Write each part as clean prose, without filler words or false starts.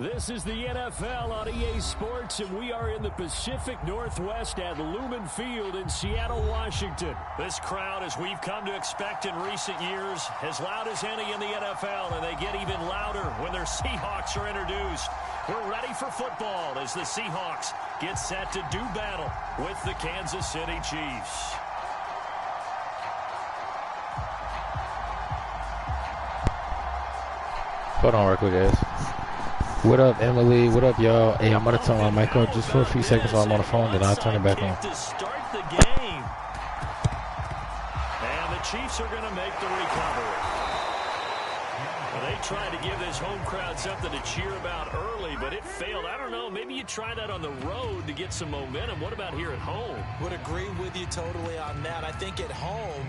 This is the NFL on EA Sports, and we are in the Pacific Northwest at Lumen Field in Seattle, Washington. This crowd, as we've come to expect in recent years, as loud as any in the NFL, and they get even louder when their Seahawks are introduced. We're ready for football as the Seahawks get set to do battle with the Kansas City Chiefs. Hold on real quick, guys. What up, Emily? What up, y'all? Hey, I'm going to turn my mic off just for a few seconds while I'm on the phone, then I'll turn it back on. To start the game. And the Chiefs are going to make the recovery. Well, they tried to give this home crowd something to cheer about early, but it failed. I don't know. Maybe you try that on the road to get some momentum. What about here at home? Would agree with you totally on that. I think at home,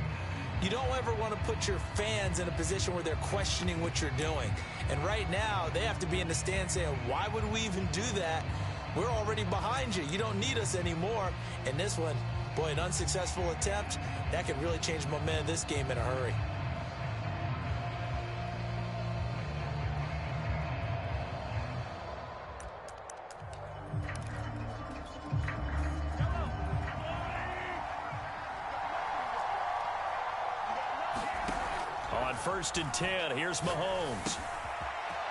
you don't ever want to put your fans in a position where they're questioning what you're doing. And right now, they have to be in the stand saying, why would we even do that? We're already behind you. You don't need us anymore. And this one, boy, an unsuccessful attempt, that could really change momentum of this game in a hurry. On 1st and 10, here's Mahomes.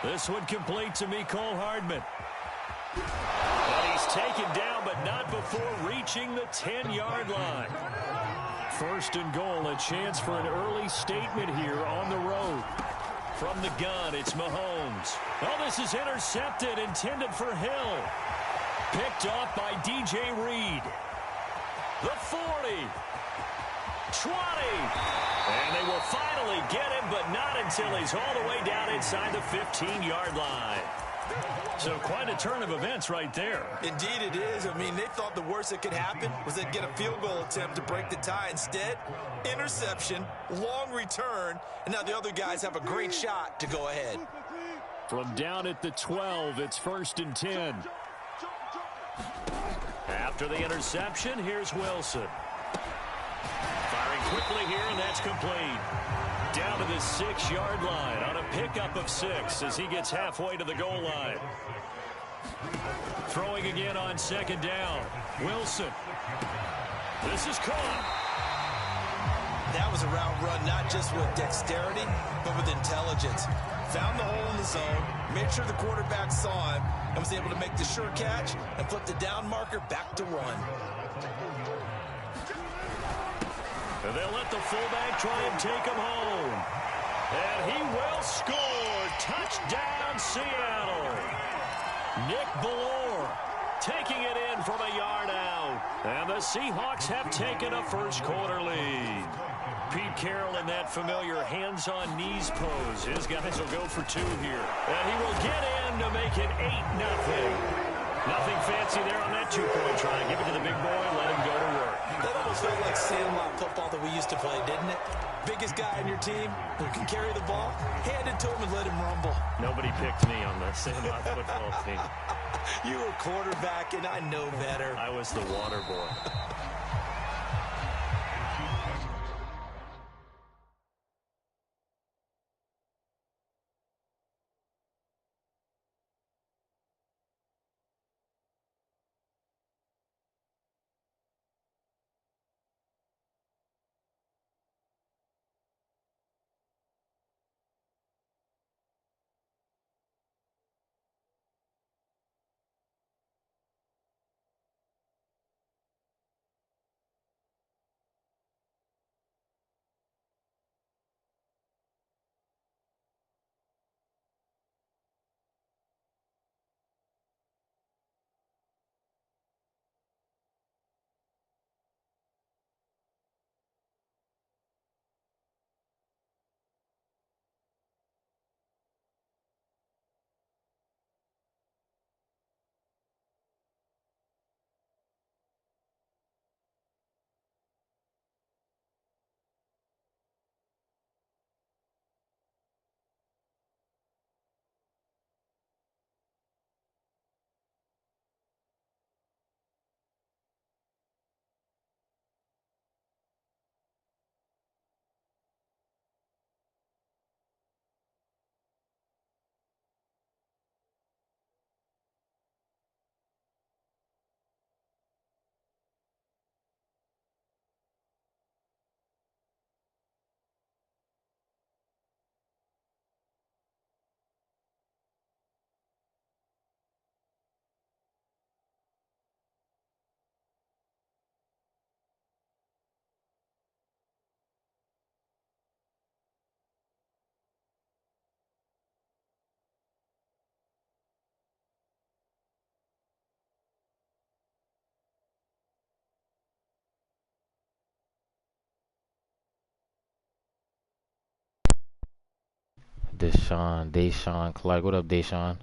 This one complete to Mecole Hardman. And he's taken down, but not before reaching the 10-yard line. 1st and goal, a chance for an early statement here on the road. From the gun, it's Mahomes. Oh, this is intercepted, intended for Hill. Picked off by DJ Reed. The 40. 20. And they will finally get him, but not until he's all the way down inside the 15-yard line. So quite a turn of events right there. Indeed it is. I mean, they thought the worst that could happen was they'd get a field goal attempt to break the tie. Instead, interception, long return, and now the other guys have a great shot to go ahead. From down at the 12, it's 1st and 10. After the interception, here's Wilson. Firing quickly here, and that's complete. Down to the 6-yard line on a pickup of 6 as he gets halfway to the goal line. Throwing again on 2nd down. Wilson. This is caught. That was a route run not just with dexterity, but with intelligence. Found the hole in the zone, made sure the quarterback saw him, and was able to make the sure catch and flip the down marker back to 1. And they'll let the fullback try and take him home. And he will score. Touchdown, Seattle. Nick Ballore taking it in from a yard out. And the Seahawks have taken a first-quarter lead. Pete Carroll in that familiar hands-on-knees pose. His guys will go for 2 here. And he will get in to make it 8-0. Nothing fancy there on that 2-point try. Give it to the big boy, let him go to work. That almost felt like sandlot football that we used to play, didn't it? Biggest guy on your team who can carry the ball, hand it to him and let him rumble. Nobody picked me on the sandlot football team. You were quarterback, and I know better. I was the water boy. Deshaun Clark. What up, Deshaun?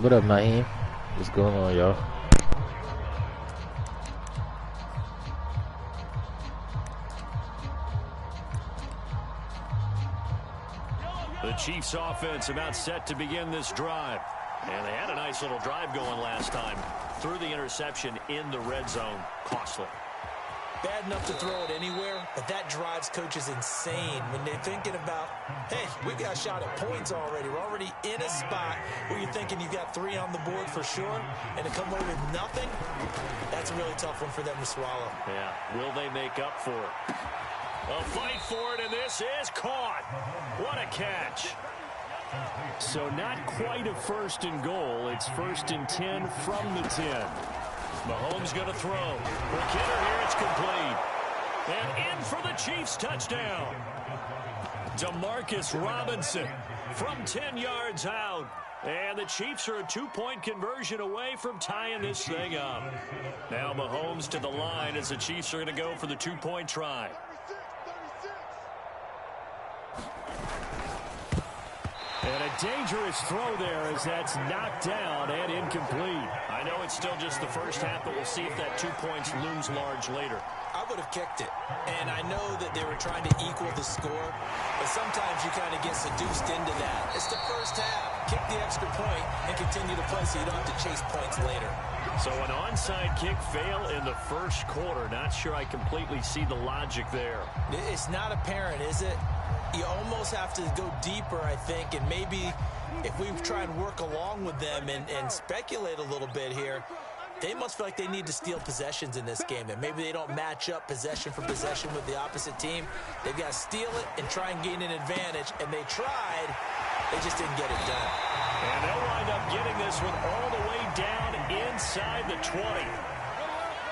What up, Naeem? What's going on, y'all? The Chiefs offense about set to begin this drive. And they had a nice little drive going last time. Threw the interception in the red zone. Costly. Bad enough to throw it anywhere, but that drives coaches insane when they're thinking about, hey, we got a shot at points already. We're already in a spot where you're thinking you got 3 on the board for sure, and to come away with nothing, that's a really tough one for them to swallow. Yeah, will they make up for it? A fight for it, and this is caught. What a catch. So not quite a 1st and goal. It's 1st and 10 from the 10. Mahomes going to throw. For Kidder here, it's complete. And in for the Chiefs touchdown. Demarcus Robinson from 10 yards out. And the Chiefs are a 2-point conversion away from tying this thing up. Now Mahomes to the line as the Chiefs are going to go for the 2-point try. And a dangerous throw there as that's knocked down and incomplete. I know it's still just the first half, but we'll see if that 2 points looms large later. I would have kicked it, and I know that they were trying to equal the score, but sometimes you kind of get seduced into that. It's the first half. Kick the extra point and continue to play so you don't have to chase points later. So an onside kick fail in the first quarter. Not sure I completely see the logic there. It's not apparent, is it? You almost have to go deeper, I think, and maybe if we try and work along with them and speculate a little bit here, they must feel like they need to steal possessions in this game, and maybe they don't match up possession for possession with the opposite team. They've got to steal it and try and gain an advantage, and they tried. They just didn't get it done. And they'll wind up getting this one all the way down inside the 20.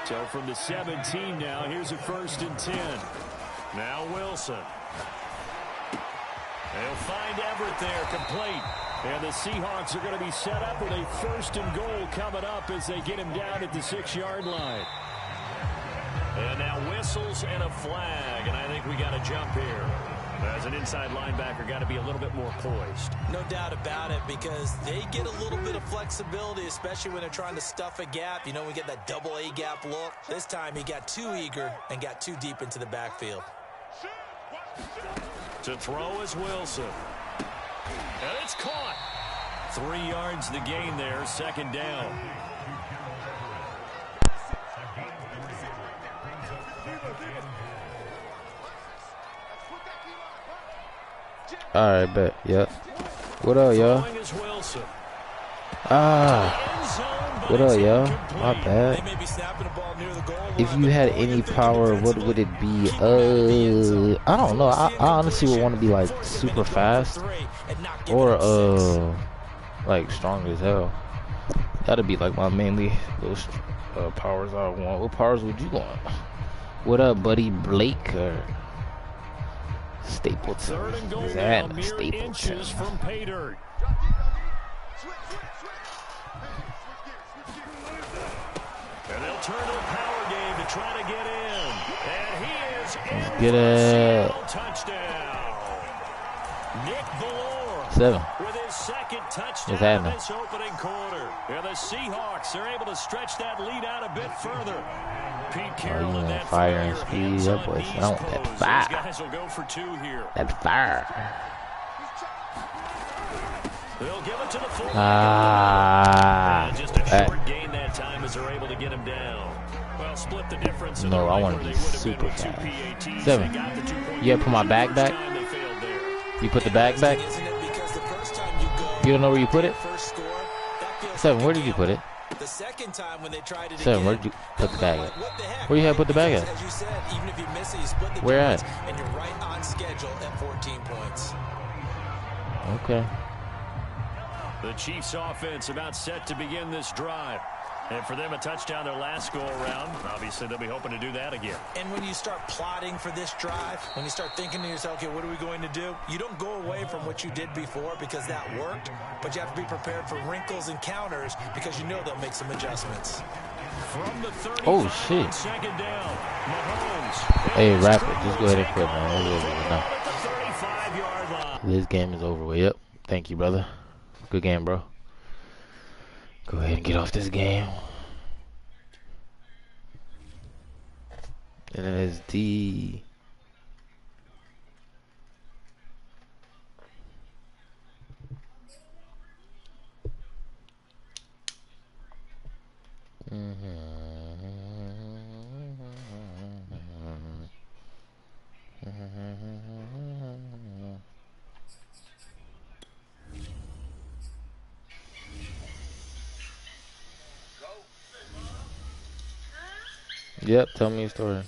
So from the 17 now, here's a 1st and 10. Now Wilson. They'll find Everett there, complete. And the Seahawks are going to be set up with a 1st and goal coming up as they get him down at the 6-yard line. And now whistles and a flag, and I think we got a jump here. As an inside linebacker, got to be a little bit more poised. No doubt about it, because they get a little bit of flexibility, especially when they're trying to stuff a gap. You know, we get that double A gap look. This time he got too eager and got too deep into the backfield. To throw is Wilson. And it's caught. 3 yards the gain there, 2nd down. All right, bet. Yep. What up, y'all? What up, y'all? My bad. If you had any power, what would it be? I don't know. I honestly would want to be like super fast or like strong as hell. That'd be like my mainly those powers I want. What powers would you want? What up, buddy? Blake or Stapleton? Is that Stapleton? From pay dirt. And they'll turn to a power game to try to get in. And he is in. Get it. Touchdown. Nick Valor 7. with his 2nd touchdown What's in this opening quarter. And the Seahawks are able to stretch that lead out a bit further. Pete Carroll in that fire and speed. That boy, I want that fire. These guys will go for 2 here. That fire. They'll give it to the full. Just a short gain that time as they're able to get him down. Well, split the difference. No, I want to be super fast. 7. You gotta put my bag back. You put the bag back. You don't know where you put it. 7. Where did you put it? The second time when they tried it 7. Where did you put the bag at? Where you have put the bag at? As you said, even if you this, you split the Where difference, and you're right on schedule at 14 points. Okay. The Chiefs offense about set to begin this drive. And for them, a touchdown their last go-around. Obviously, they'll be hoping to do that again. And when you start plotting for this drive, when you start thinking to yourself, okay, what are we going to do? You don't go away from what you did before because that worked, but you have to be prepared for wrinkles and counters because you know they'll make some adjustments. From the 35, oh, shit. Second down, Mahomes. Hey, wrap it. Just go ahead and quit, man. This game is over with. Yep. Thank you, brother. Good game, bro. Go ahead and get off this game. And then it's D. Yep, tell me a story.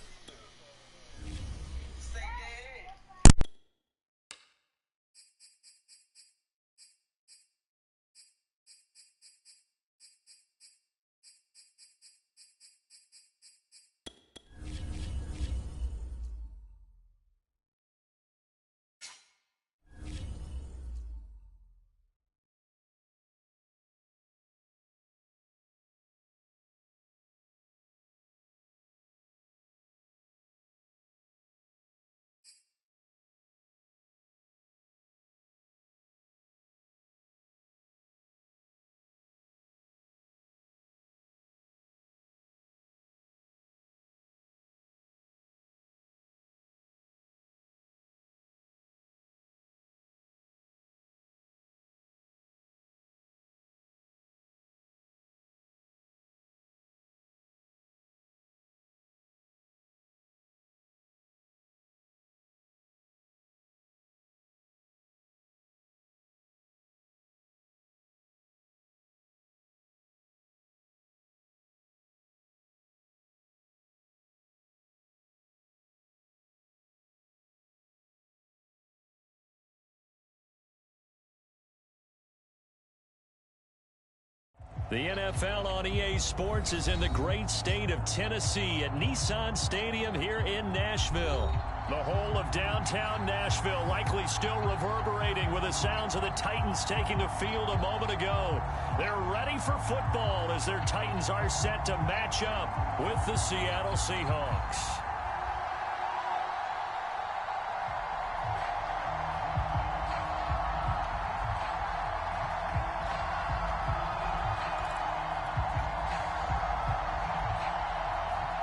The NFL on EA Sports is in the great state of Tennessee at Nissan Stadium here in Nashville. The whole of downtown Nashville likely still reverberating with the sounds of the Titans taking the field a moment ago. They're ready for football as their Titans are set to match up with the Seattle Seahawks.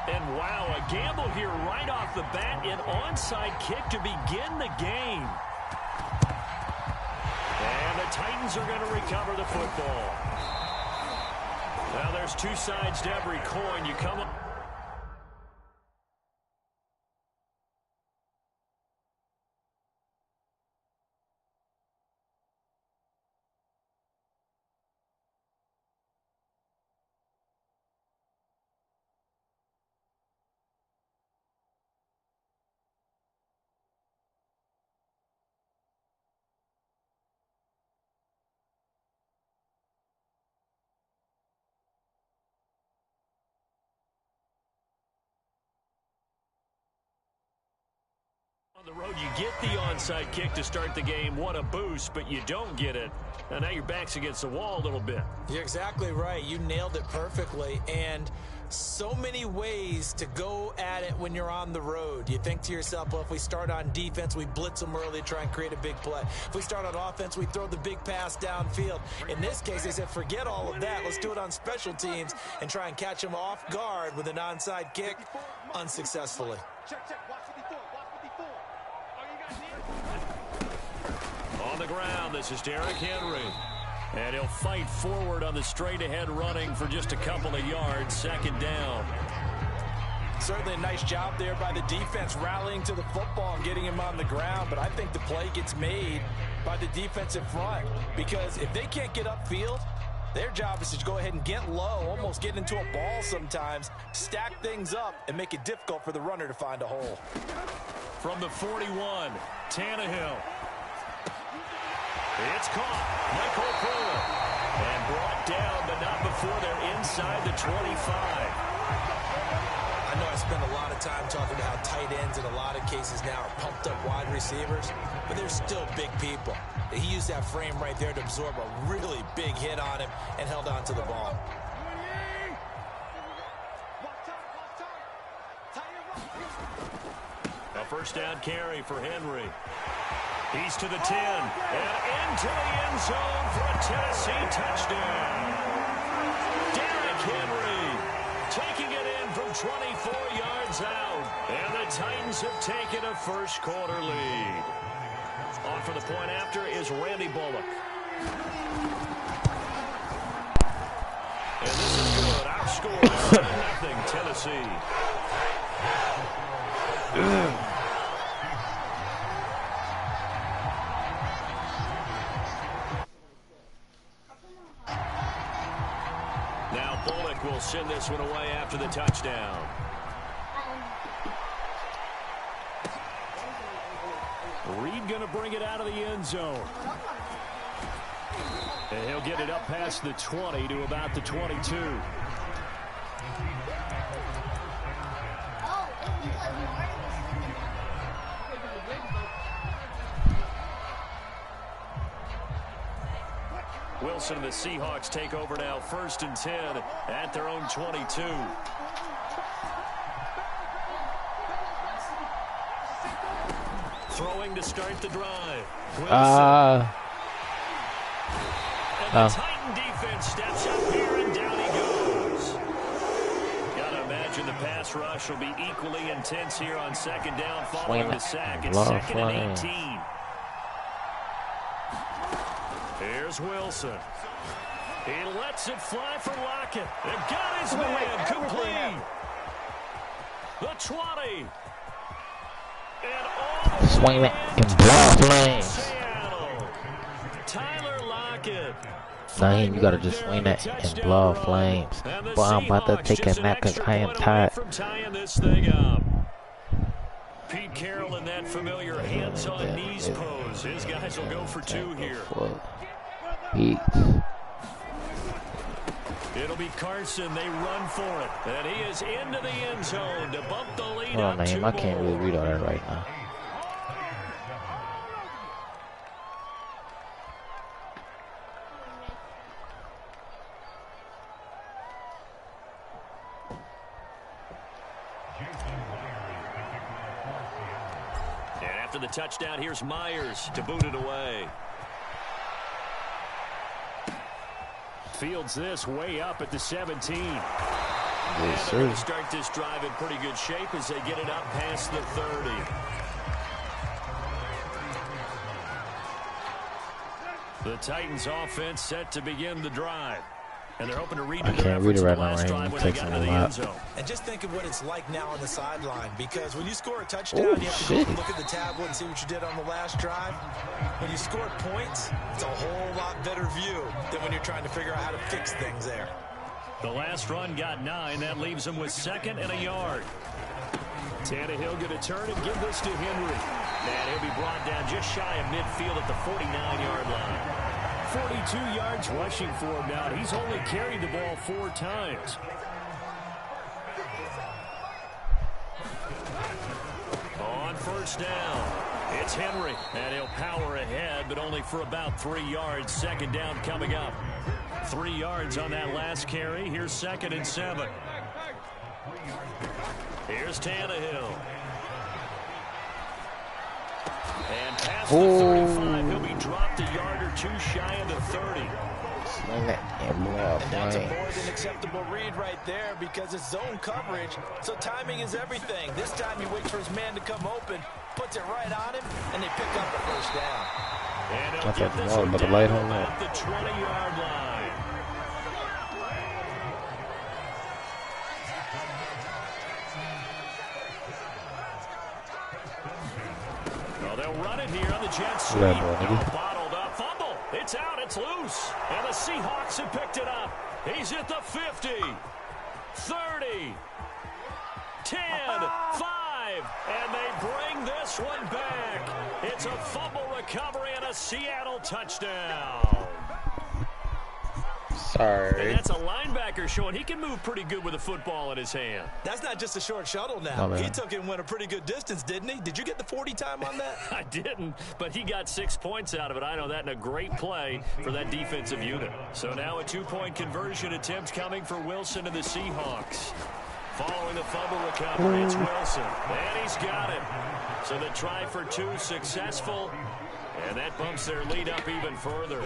And wow, a gamble here right off the bat, an onside kick to begin the game. And the Titans are going to recover the football. Now there's two sides to every coin. You come up. On the road, you get the onside kick to start the game. What a boost, but you don't get it. And now your back's against the wall a little bit. You're exactly right. You nailed it perfectly. And so many ways to go at it when you're on the road. You think to yourself, well, if we start on defense, we blitz them early, try and create a big play. If we start on offense, we throw the big pass downfield. In this case, they said, forget all of that. Let's do it on special teams and try and catch them off guard with an onside kick unsuccessfully. On the ground, this is Derrick Henry. And he'll fight forward on the straight-ahead running for just a couple of yards. Second down. Certainly a nice job there by the defense rallying to the football and getting him on the ground. But I think the play gets made by the defensive front. Because if they can't get upfield, Their job is to go ahead and get low, almost get into a ball sometimes, stack things up, and make it difficult for the runner to find a hole. From the 41, Tannehill. It's caught. Michael Fuller. And brought down, but not before they're inside the 25. I know I spend a lot of time talking about how tight ends in a lot of cases now are pumped up wide receivers, but they're still big people. He used that frame right there to absorb a really big hit on him and held on to the ball. A first down carry for Henry. He's to the 10 and into the end zone for a Tennessee touchdown. Derrick Henry taking it in from 24 yards out. And the Titans have taken a first quarter lead. On for the point after is Randy Bullock. And this is good. Our score is 7-0 Tennessee. Now Bullock will send this one away after the touchdown. Reed going to bring it out of the end zone. And he'll get it up past the 20 to about the 22. Wilson and the Seahawks take over now, 1st and 10 at their own 22. Throwing to start the drive. And the Titan defense steps up here, and down he goes. Gotta imagine the pass rush will be equally intense here on 2nd down following the sack. It's 2nd and 18. Here's Wilson. He lets it fly for Lockett. They've got his man complete. The 20. And swing it and blow flames. Tyler Lockett. Naheem, you gotta just swing that and blow flames. Boy, I'm about to take a nap because I am tired. From tying this thing up. Pete Carroll in that familiar hands on knees pose. His guys will go for 2 here. Pete. It'll be Carson. They run for it. And he is into the end zone to bump the lead Oh, up man, 2 I can't really read all that right now. And after the touchdown, here's Myers to boot it away. Fields this way up at the 17. Yes, and they're going to start this drive in pretty good shape as they get it up past the 30. The Titans offense set to begin the drive. And they're hoping to read the can't read it right now, drive when they got into the end zone. And just think of what it's like now on the sideline, because when you score a touchdown, you have to go and look at the tablet and see what you did on the last drive. When you score points, it's a whole lot better view than when you're trying to figure out how to fix things there. The last run got 9. That leaves him with 2nd and a yard. Tannehill going to turn and give this to Henry. And he'll be brought down just shy of midfield at the 49-yard line. 42 yards rushing for him now. He's only carried the ball 4 times. On 1st down, it's Henry. And he'll power ahead, but only for about 3 yards. 2nd down coming up. 3 yards on that last carry. Here's 2nd and 7. Here's Tannehill. And past the 35, he'll be dropped a yard or 2 shy of the 30. Swing it and blow And that's a more than acceptable read right there, because it's zone coverage, so timing is everything. This time he waits for his man to come open, puts it right on him, and they pick up the 1st down. And he'll get this one down about the 20-yard line. Well, they'll run it here on the jet sweep. Bottled up fumble. It's out. It's loose. And the Seahawks have picked it up. He's at the 50, 30, 10, 5, and they bring this one back. It's a fumble recovery and a Seattle touchdown. Sorry. And that's a linebacker showing he can move pretty good with a football in his hand. That's not just a short shuttle now. He took it and went a pretty good distance, didn't he? Did you get the 40 time on that? I didn't, but he got 6 points out of it. I know that in a great play for that defensive unit. So now a 2-point conversion attempt coming for Wilson and the Seahawks. Following the fumble recovery, it's Wilson. And he's got it. So the try for 2 successful. And that bumps their lead up even further.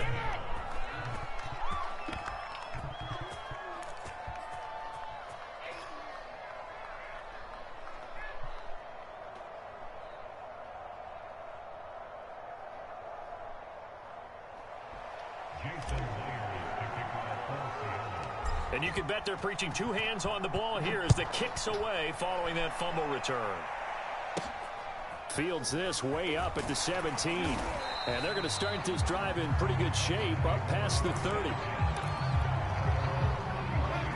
And you can bet they're preaching 2 hands on the ball here as the kick's away following that fumble return. Fields this way up at the 17. And they're going to start this drive in pretty good shape up past the 30.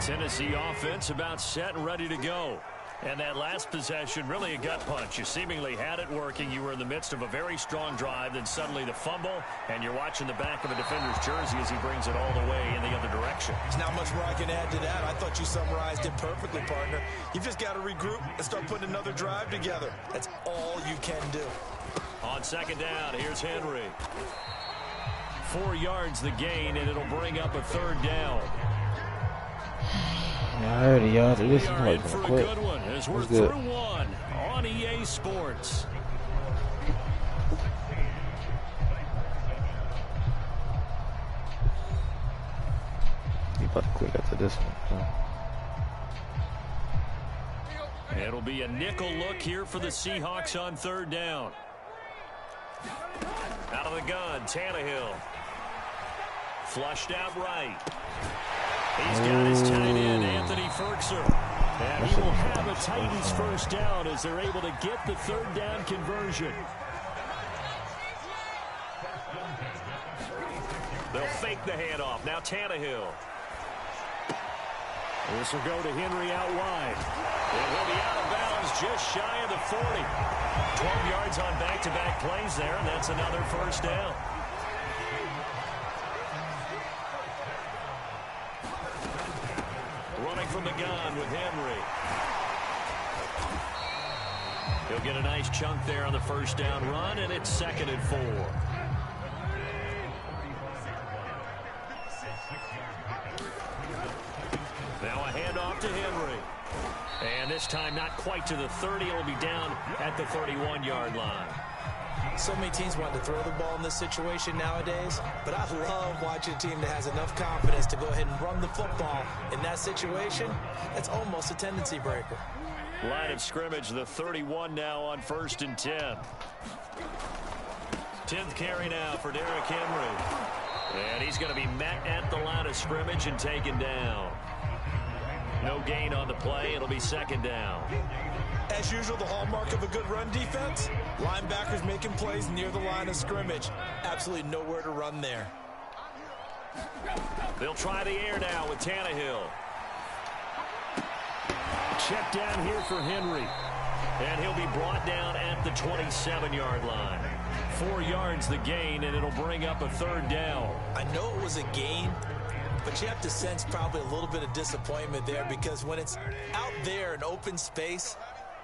Tennessee offense about set and ready to go. And that last possession, really a gut punch. You seemingly had it working. You were in the midst of a very strong drive. Then suddenly the fumble, and you're watching the back of a defender's jersey as he brings it all the way in the other direction. There's not much more I can add to that. I thought you summarized it perfectly, partner. You've just got to regroup and start putting another drive together. That's all you can do. On second down, here's Henry. 4 yards the gain, and it'll bring up a 3rd down. Yeah, I heard it, y'all. This is in for a good one as we're through one on EA Sports. You about to click after this one. It'll be a nickel look here for the Seahawks on 3rd down. Out of the gun, Tannehill. Flushed out right. He's got his tight end, Anthony Ferguson. And he will have a Titans 1st down as they're able to get the 3rd down conversion. They'll fake the handoff. Now Tannehill. This will go to Henry out wide. It will be out of bounds just shy of the 40. 12 yards on back-to-back plays there, and that's another 1st down. Running from the gun with Henry. He'll get a nice chunk there on the 1st down run, and it's 2nd and 4. Now a handoff to Henry. And this time not quite to the 30. It'll be down at the 31-yard line. So many teams want to throw the ball in this situation nowadays, but I love watching a team that has enough confidence to go ahead and run the football in that situation. That's almost a tendency breaker. Line of scrimmage, the 31 now on 1st and 10. 10th carry now for Derrick Henry. And he's going to be met at the line of scrimmage and taken down. No gain on the play. It'll be 2nd down. As usual, the hallmark of a good run defense, linebackers making plays near the line of scrimmage. Absolutely nowhere to run there. They'll try the air now with Tannehill. Check down here for Henry. And he'll be brought down at the 27-yard line. 4 yards the gain, and it'll bring up a 3rd down. I know it was a gain, but you have to sense probably a little bit of disappointment there because when it's out there in open space,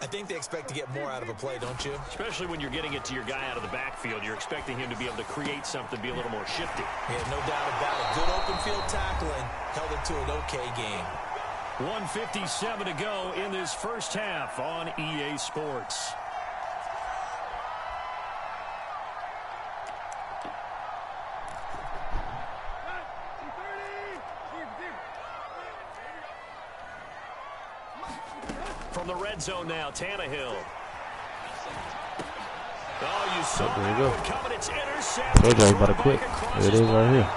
I think they expect to get more out of a play, don't you? Especially when you're getting it to your guy out of the backfield. You're expecting him to be able to create something, be a little more shifty. Yeah, no doubt about it. Good open field tackling held it to an okay game. 1:57 to go in this 1st half on EA Sports. From the red zone now, Tannehill. Oh, you saw that coming. It's intercepted. Told you I was about to quit. There it is right here.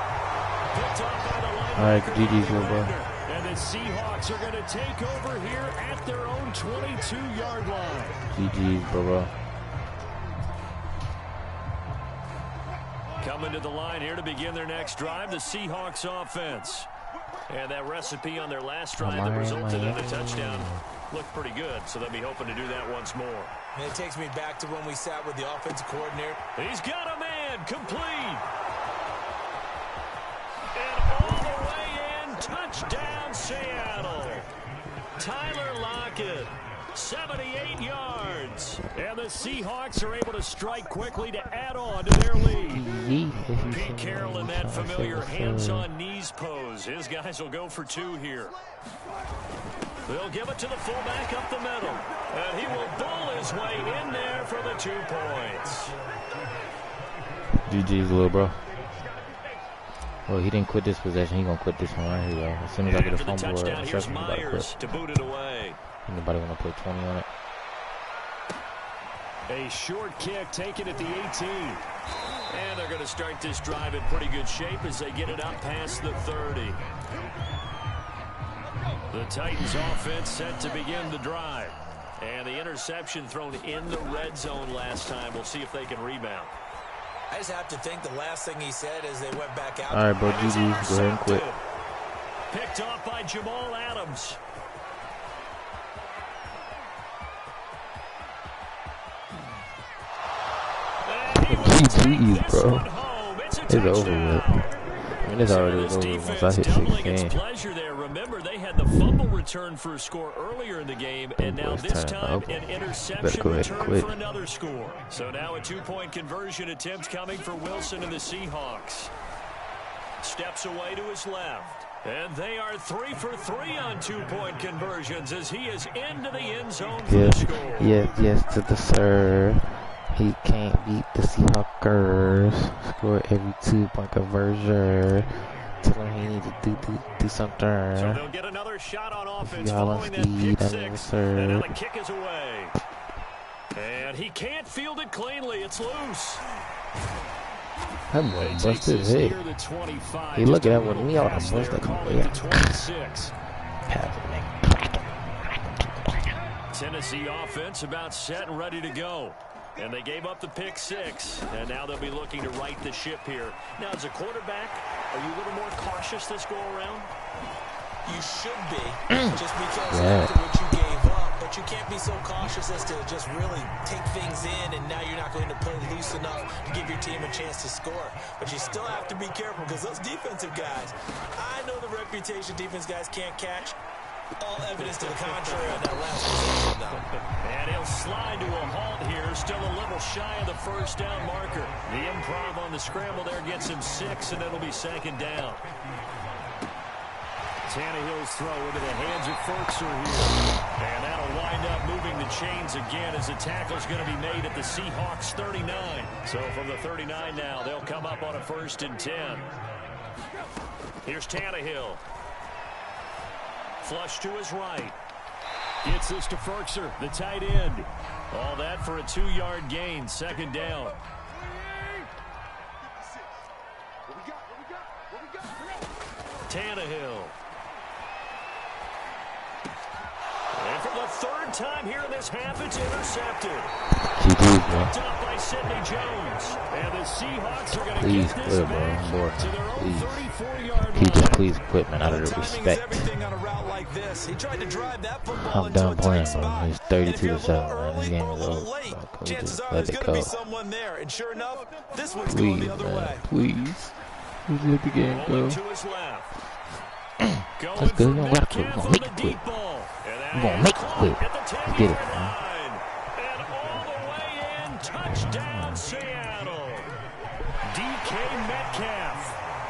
All right, GG's, little bro. And the Seahawks are going to take over here at their own 22-yard line. GG's, bro. Coming to the line here to begin their next drive, the Seahawks offense. And that recipe on their last drive that resulted in a touchdown looked pretty good, so they'll be hoping to do that once more. And it takes me back to when we sat with the offensive coordinator. He's got a man, complete. And all the way in, touchdown Seattle. Tyler Lockett, 78 yards. And the Seahawks are able to strike quickly to add on to their lead. Pete Carroll in that familiar hands-on knees pose. His guys will go for 2 here. They'll give it to the fullback up the middle. And he will bull his way in there for the 2 points. GG's, little bro. Well, he didn't quit this possession. He's going to quit this one right here, y'all. As soon as I get a fumble or a reception, he's about to quit. To boot it away. Anybody want to put 20 on it? A short kick taken at the 18. And they're going to start this drive in pretty good shape as they get it up past the 30. The Titans offense set to begin the drive. And the interception thrown in the red zone last time. We'll see if they can rebound. I just have to think the last thing he said as they went back out. All right, bro, GG, go ahead and quit. Picked off by Jamal Adams. GG's, bro. It's over with. I mean, it's already over once I hit 16. Pleasure there. Remember, they had the fumble return for a score earlier in the game, and now this time an interception return for another score. So now a 2-point conversion attempt coming for Wilson and the Seahawks. Steps away to his left. And they are 3 for 3 on 2-point conversions as he is into the end zone for the score. Yes to the sir. He can't beat the Seahawkers. Score every 2-point conversion. Tell him he needs to do something. So they'll get another shot on offense following that pick six. And now the kick is away. And he can't field it cleanly. It's loose. That boy busted his head. He look at that one. We ought to bust that. Tennessee offense about set and ready to go. And they gave up the pick six, and now they'll be looking to right the ship here. Now, as a quarterback, are you a little more cautious this go-around? You should be, just because after what you gave up. But you can't be so cautious as to just really take things in, and now you're not going to play loose enough to give your team a chance to score. But you still have to be careful because those defensive guys, I know the reputation defense guys can't catch. All evidence to the contrary on that last possession, though. And he'll slide to a halt here, still a little shy of the first down marker. The improv on the scramble there gets him 6, and it'll be second down. Tannehill's throw into the hands of Ferkser here. And that'll wind up moving the chains again as the tackle's going to be made at the Seahawks 39. So from the 39 now, they'll come up on a 1st and 10. Here's Tannehill. Flush to his right. Gets this to Ferkser, the tight end. All that for a 2-yard gain, second down. Tannehill. And for the 3rd time here in this half, it's intercepted. Picked up by Sidney Jones. And the Seahawks are going to get this back to their own 34-yard line. Please quit, man, out of the respect. He tried to drive that football I'm done playing, bro. It's 32-7, man. This game is over. Chances are there's going to be someone there. And sure enough, this one's going the other way. Please. Let's let the game go. To his left. That's good. We're going to make it quit. We're going to make it quit. Get it, man. And all the way in, touchdown Seattle. DK Metcalf.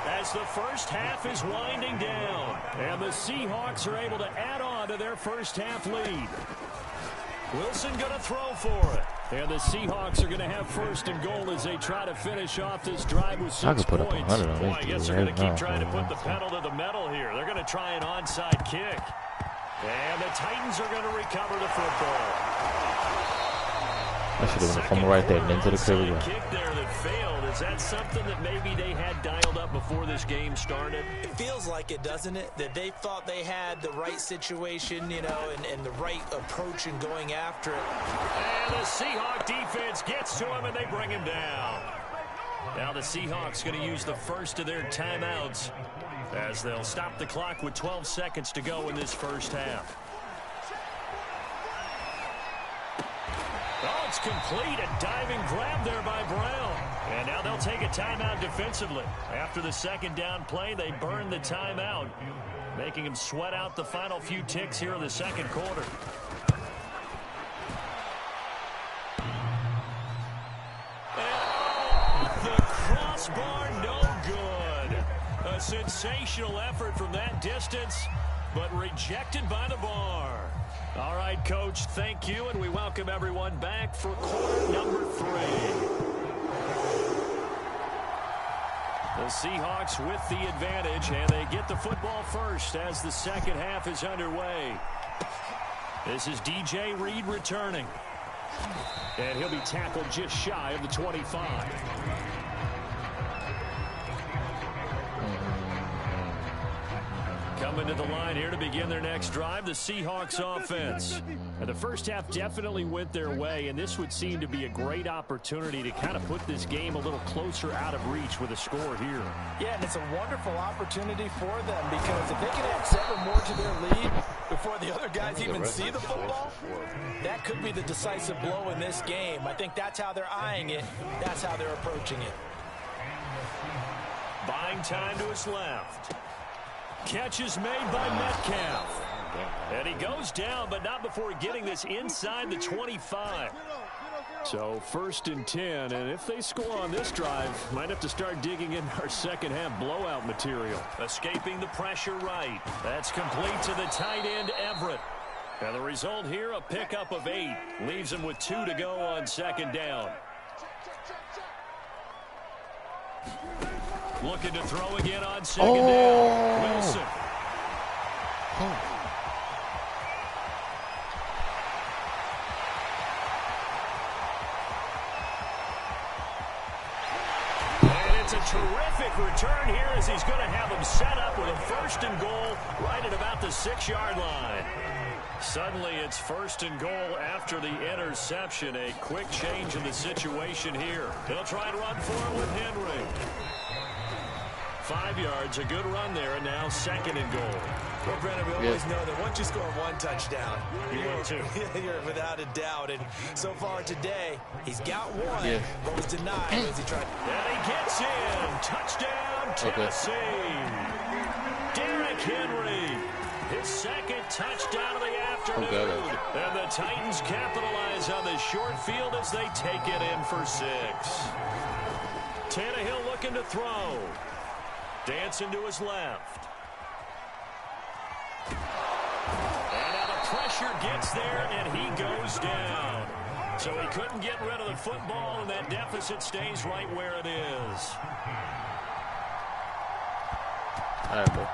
As the first half is winding down. And the Seahawks are able to add on to their first half lead. Wilson going to throw for it. And the Seahawks are going to have 1st and goal as they try to finish off this drive with 6 points. Boy, I guess they're going to keep trying to put the pedal to the metal here. They're going to try an onside kick. And the Titans are going to recover the football. That should have been a fumble right there and into the crib. Kick there that failed. Is that something that maybe they had dialed up before this game started? It feels like it, doesn't it? That they thought they had the right situation, you know, and the right approach in going after it. And the Seahawk defense gets to him, and they bring him down. Now the Seahawks going to use the first of their timeouts as they'll stop the clock with 12 seconds to go in this first half. Oh, it's complete. A diving grab there by Brown. And now they'll take a timeout defensively. After the second down play, they burn the timeout, making them sweat out the final few ticks here in the second quarter. The crossbar, no good. A sensational effort from that distance, but rejected by the bar. All right, Coach, thank you, and we welcome everyone back for quarter number 3. The Seahawks with the advantage, and they get the football first as the second half is underway. This is DJ Reed returning. And he'll be tackled just shy of the 25. Coming to the line here to begin their next drive, the Seahawks offense. And the first half definitely went their way, and this would seem to be a great opportunity to kind of put this game a little closer out of reach with a score here. Yeah, and it's a wonderful opportunity for them because if they can add 7 more to their lead before the other guys even see the football, that could be the decisive blow in this game. I think that's how they're eyeing it. That's how they're approaching it. Buying time to his left. Catch is made by Metcalf. And he goes down, but not before getting this inside the 25. So 1st and 10, and if they score on this drive, might have to start digging in our second half blowout material. Escaping the pressure right. That's complete to the tight end, Everett. And the result here, a pickup of 8. Leaves him with 2 to go on second down. Looking to throw again on second down. Wilson. And it's a terrific return here as he's going to have him set up with a 1st and goal right at about the 6-yard line. Suddenly it's 1st and goal after the interception. A quick change in the situation here. He'll try to run for it with Henry. 5 yards, a good run there, and now 2nd and goal. Well, Brennan, we always know that once you score 1 touchdown, you will too. You're without a doubt. And so far today, he's got 1, but was denied as he tried. And he gets in. Touchdown, Tennessee. Derrick Henry. His 2nd touchdown of the afternoon. And the Titans capitalize on the short field as they take it in for 6. Tannehill looking to throw. Dancing to his left. And now the pressure gets there, and he goes down. So he couldn't get rid of the football, and that deficit stays right where it is. All right, bro.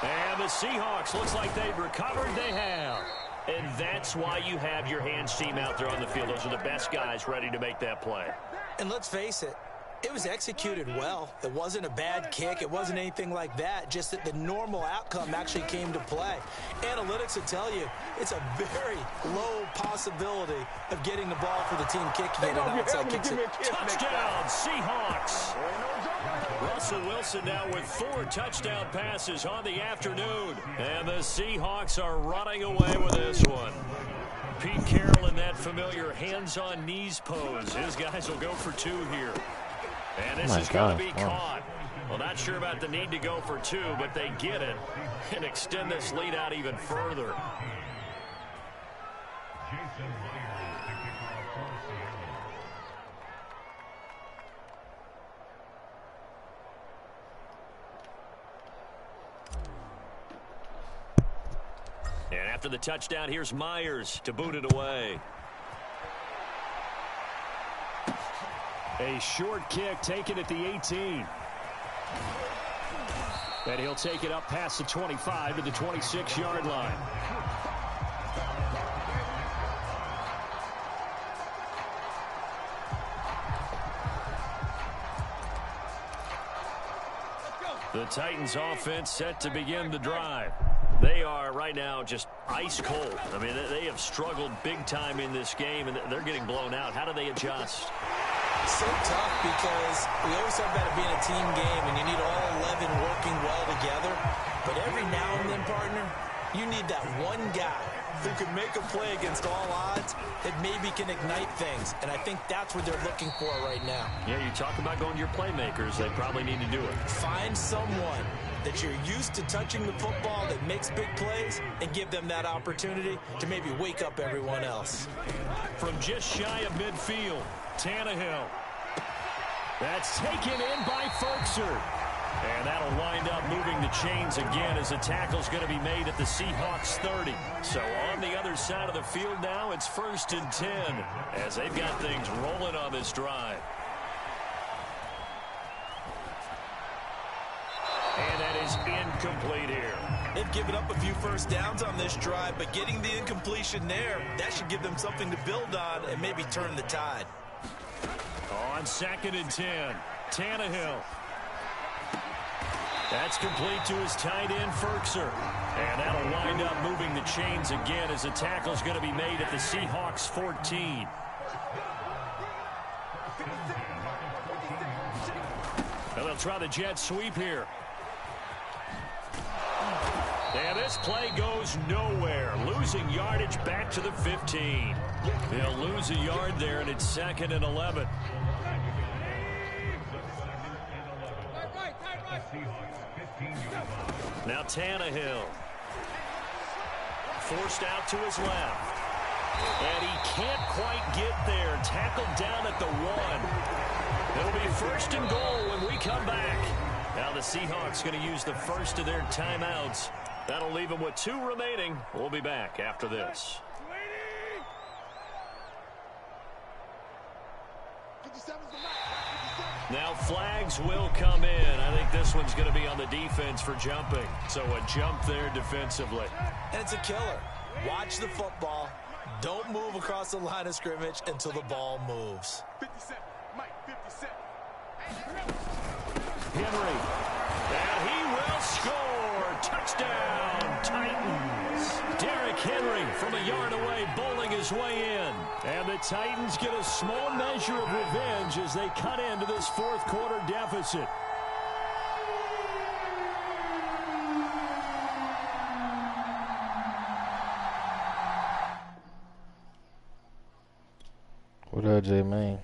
And the Seahawks, looks like they've recovered. They have. And that's why you have your hands team out there on the field. Those are the best guys ready to make that play. And let's face it, it was executed well. It wasn't a bad kick. It wasn't anything like that. Just that the normal outcome actually came to play. Analytics will tell you it's a very low possibility of getting the ball for the team kicking it and outside kicks it. Touchdown, Seahawks. Russell Wilson now with 4 touchdown passes on the afternoon. And the Seahawks are running away with this one. Pete Carroll in that familiar hands-on knees pose. His guys will go for 2 here. And this is going to be caught. Well, not sure about the need to go for 2, but they get it and extend this lead out even further. And after the touchdown, here's Myers to boot it away. A short kick taken at the 18. And he'll take it up past the 25 to the 26-yard line. The Titans offense set to begin the drive. They are right now just ice cold. I mean, they have struggled big time in this game, and they're getting blown out. How do they adjust? So tough because we always talk about it being a team game and you need all 11 working well together. But every now and then, partner, you need that one guy who can make a play against all odds that maybe can ignite things. And I think that's what they're looking for right now. Yeah, you talk about going to your playmakers. They probably need to do it. Find someone that you're used to touching the football that makes big plays and give them that opportunity to maybe wake up everyone else. From just shy of midfield, Tannehill. That's taken in by Ferkser. And that'll wind up moving the chains again as the tackle's going to be made at the Seahawks 30. So on the other side of the field now, it's 1st and 10 as they've got things rolling on this drive. And that is incomplete here. They've given up a few first downs on this drive, but getting the incompletion there, that should give them something to build on and maybe turn the tide. On 2nd and 10, Tannehill. That's complete to his tight end, Ferkser. And that'll wind up moving the chains again as the tackle's going to be made at the Seahawks 14. And they'll try the jet sweep here. And this play goes nowhere. Losing yardage back to the 15. They'll lose a yard there, and it's 2nd and 11. Now Tannehill. Forced out to his left. And he can't quite get there. Tackled down at the 1. It'll be 1st and goal when we come back. Now the Seahawks going to use the first of their timeouts. That'll leave them with 2 remaining. We'll be back after this. Now flags will come in. I think this one's going to be on the defense for jumping. So a jump there defensively. And it's a killer. Watch the football. Don't move across the line of scrimmage until the ball moves. 57, Mike, 57. Henry. And he will score. Touchdown, Titans. Derrick Henry from a yard away bowling his way in. And the Titans get a small measure of revenge as they cut into this 4th quarter deficit. What up, J-Man?